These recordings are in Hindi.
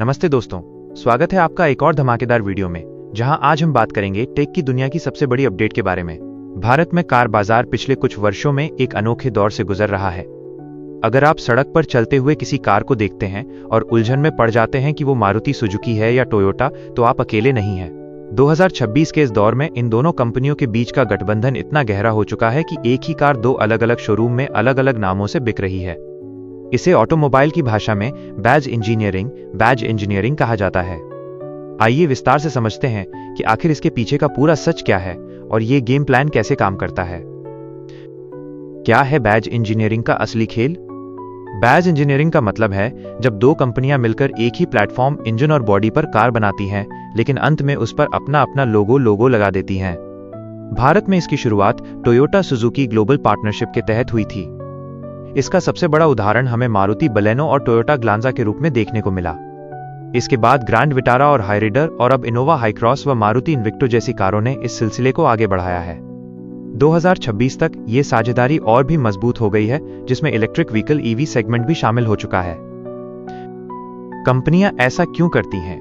नमस्ते दोस्तों, स्वागत है आपका एक और धमाकेदार वीडियो में, जहां आज हम बात करेंगे टेक की दुनिया की सबसे बड़ी अपडेट के बारे में। भारत में कार बाजार पिछले कुछ वर्षों में एक अनोखे दौर से गुजर रहा है। अगर आप सड़क पर चलते हुए किसी कार को देखते हैं और उलझन में पड़ जाते हैं कि वो मारुति सुजुकी है या टोयोटा, तो आप अकेले नहीं हैं। 2026 के इस दौर में इन दोनों कंपनियों के बीच का गठबंधन इतना गहरा हो चुका है कि एक ही कार दो अलग अलग शोरूम में अलग अलग नामों से बिक रही है। इसे ऑटोमोबाइल की भाषा में बैज इंजीनियरिंग कहा जाता है। आइए विस्तार से समझते हैं कि आखिर इसके पीछे का पूरा सच क्या है और ये गेम प्लान कैसे काम करता है। क्या है बैज इंजीनियरिंग का असली खेल? बैज इंजीनियरिंग का मतलब है जब दो कंपनियां मिलकर एक ही प्लेटफॉर्म, इंजन और बॉडी पर कार बनाती हैं, लेकिन अंत में उस पर अपना अपना लोगो लगा देती हैं। भारत में इसकी शुरुआत टोयोटा सुजुकी ग्लोबल पार्टनरशिप के तहत हुई थी। इसका सबसे बड़ा उदाहरण हमें मारुति बलेनो और टोयोटा ग्लांजा के रूप में देखने को मिला। इसके बाद ग्रैंड विटारा और हाइरिडर और अब इनोवा हाईक्रॉस व मारुति इन्विक्टो जैसी कारों ने इस सिलसिले को आगे बढ़ाया है। 2026 तक ये साझेदारी और भी मजबूत हो गई है, जिसमें इलेक्ट्रिक व्हीकल ईवी सेगमेंट भी शामिल हो चुका है। कंपनियां ऐसा क्यों करती हैं?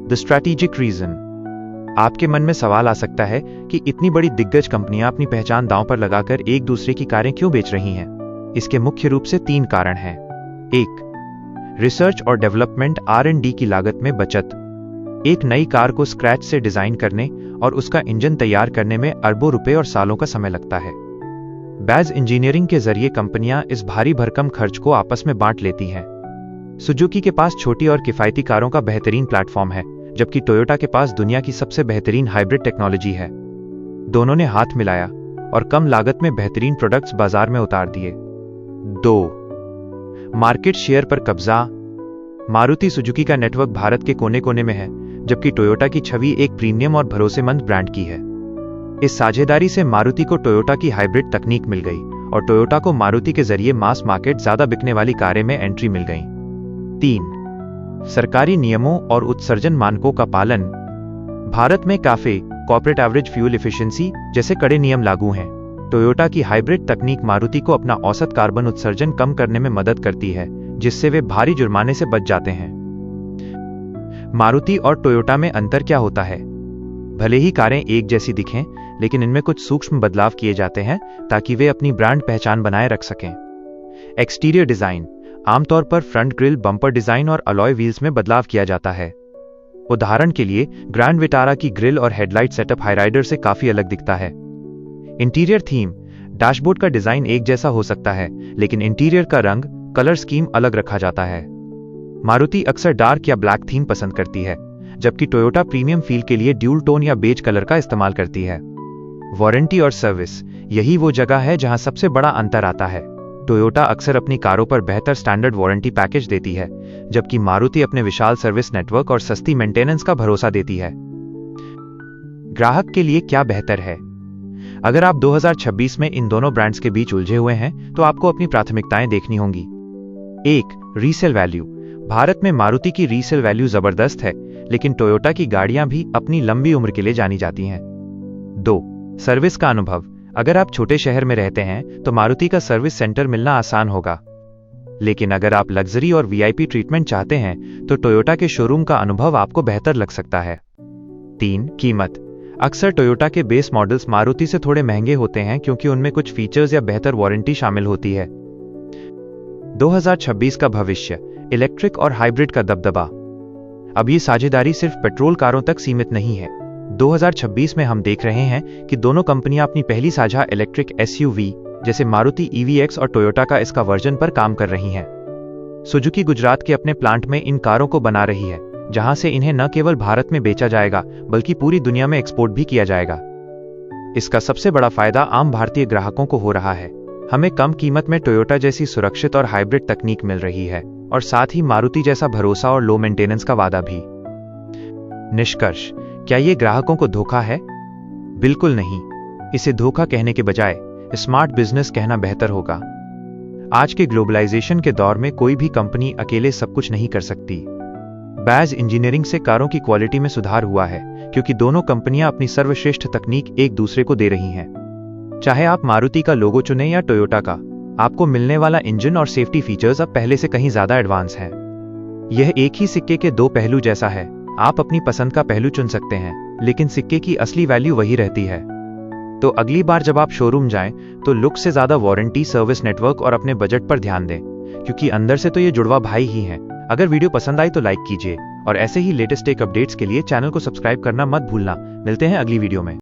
The strategic reason. आपके मन में सवाल आ सकता है कि इतनी बड़ी दिग्गज कंपनियां अपनी पहचान दांव पर लगाकर एक दूसरे की कारें क्यों बेच रही हैं? इसके मुख्य रूप से 3 कारण हैं। 1. रिसर्च और डेवलपमेंट R&D की लागत में बचत। एक नई कार को स्क्रैच से डिजाइन करने और उसका इंजन तैयार करने में अरबों रुपए और सालों का समय लगता है। बैज इंजीनियरिंग के जरिए कंपनियां इस भारी भरकम खर्च को आपस में बांट लेती हैं। सुजुकी के पास छोटी और किफायती कारों का बेहतरीन प्लेटफॉर्म है, जबकि टोयोटा के पास दुनिया की सबसे बेहतरीन हाइब्रिड टेक्नोलॉजी है। दोनों ने हाथ मिलाया और कम लागत में बेहतरीन प्रोडक्ट्स बाजार में उतार दिए। 2. मार्केट शेयर पर कब्जा। मारुति सुजुकी का नेटवर्क भारत के कोने कोने में है, जबकि टोयोटा की छवि एक प्रीमियम और भरोसेमंद ब्रांड की है। इस साझेदारी से मारुति को टोयोटा की हाइब्रिड तकनीक मिल गई और टोयोटा को मारुति के जरिए मास मार्केट ज्यादा बिकने वाली कारें में एंट्री मिल गई। 3. सरकारी नियमों और उत्सर्जन मानकों का पालन। भारत में cafe, corporate average fuel efficiency जैसे कड़े नियम लागू हैं। टोयोटा की हाइब्रिड तकनीक मारुति को अपना औसत कार्बन उत्सर्जन कम करने में मदद करती है, जिससे वे भारी जुर्माने से बच जाते हैं। मारुति और टोयोटा में अंतर क्या होता है? भले ही कारें एक जैसी दिखें, लेकिन इनमें कुछ सूक्ष्म बदलाव किए जाते हैं ताकि वे अपनी ब्रांड पहचान बनाए रख सकें। Exterior design. आमतौर पर फ्रंट ग्रिल, बम्पर डिजाइन और अलॉय व्हील्स में बदलाव किया जाता है। उदाहरण के लिए ग्रैंड विटारा की ग्रिल और हेडलाइट सेटअप हाइराइडर से काफी अलग दिखता है। Interior theme. डैशबोर्ड का डिजाइन एक जैसा हो सकता है, लेकिन इंटीरियर का रंग, कलर स्कीम अलग रखा जाता है। मारुति अक्सर डार्क या ब्लैक थीम पसंद करती है, जबकि टोयोटा प्रीमियम फील के लिए ड्यूल टोन या बेज कलर का इस्तेमाल करती है। वारंटी और सर्विस। यही वो जगह है जहां सबसे बड़ा अंतर आता है। टोयोटा अक्सर अपनी कारों पर बेहतर स्टैंडर्ड वारंटी पैकेज देती है, जबकि मारुति अपने विशाल सर्विस नेटवर्क और सस्ती मेंटेनेंस का भरोसा देती है। ग्राहक के लिए क्या बेहतर है? अगर आप 2026 में इन दोनों ब्रांड्स के बीच उलझे हुए हैं, तो आपको अपनी प्राथमिकताएं देखनी होंगी। 1. Resale value. भारत में मारुति की रीसेल वैल्यू जबरदस्त है, लेकिन टोयोटा की गाड़ियां भी अपनी लंबी उम्र के लिए जानी जाती हैं। 2. सर्विस का अनुभव। अगर आप छोटे शहर में रहते हैं तो मारुति का सर्विस सेंटर मिलना आसान होगा, लेकिन अगर आप लग्जरी और VIP ट्रीटमेंट चाहते हैं तो टोयोटा के शोरूम का अनुभव आपको बेहतर लग सकता है। 3. कीमत। अक्सर टोयोटा के बेस मॉडल्स मारुति से थोड़े महंगे होते हैं, क्योंकि उनमें कुछ फीचर्स या बेहतर वारंटी शामिल होती है। 2026 का भविष्य। इलेक्ट्रिक और हाइब्रिड का दबदबा। अब ये साझेदारी सिर्फ पेट्रोल कारों तक सीमित नहीं है। 2026 में हम देख रहे हैं कि दोनों कंपनियां अपनी पहली साझा इलेक्ट्रिक SUV जैसे मारुति EVX और टोयोटा का इसका वर्जन पर काम कर रही हैं। सुजुकी गुजरात के अपने प्लांट में इन कारों को बना रही है, जहां से इन्हें न केवल भारत में बेचा जाएगा, बल्कि पूरी दुनिया में एक्सपोर्ट भी किया जाएगा। इसका सबसे बड़ा फायदा आम भारतीय ग्राहकों को हो रहा है। हमें कम कीमत में टोयोटा जैसी सुरक्षित और हाइब्रिड तकनीक मिल रही है, और साथ ही मारुति जैसा भरोसा और लो मेंटेनेंस का वादा भी। निष्कर्ष। क्या ये ग्राहकों को धोखा है? बिल्कुल नहीं। इसे धोखा कहने के बजाय स्मार्ट बिजनेस कहना बेहतर होगा। आज के ग्लोबलाइजेशन के दौर में कोई भी कंपनी अकेले सब कुछ नहीं कर सकती। बैज इंजीनियरिंग से कारों की क्वालिटी में सुधार हुआ है, क्योंकि दोनों कंपनियां अपनी सर्वश्रेष्ठ तकनीक एक दूसरे को दे रही हैं। चाहे आप मारुति का लोगो चुनें या टोयोटा का, आपको मिलने वाला इंजन और सेफ्टी फीचर्स अब पहले से कहीं ज्यादा एडवांस हैं। यह एक ही सिक्के के दो पहलू जैसा है। आप अपनी पसंद का पहलू चुन सकते हैं, लेकिन सिक्के की असली वैल्यू वही रहती है। तो अगली बार जब आप शोरूम जाएं, तो लुक से ज्यादा वारंटी, सर्विस नेटवर्क और अपने बजट पर ध्यान दें, क्योंकि अंदर से तो ये जुड़वा भाई ही हैं। अगर वीडियो पसंद आई तो लाइक कीजिए और ऐसे ही लेटेस्ट टेक अपडेट्स के लिए चैनल को सब्सक्राइब करना मत भूलना। मिलते हैं अगली वीडियो में।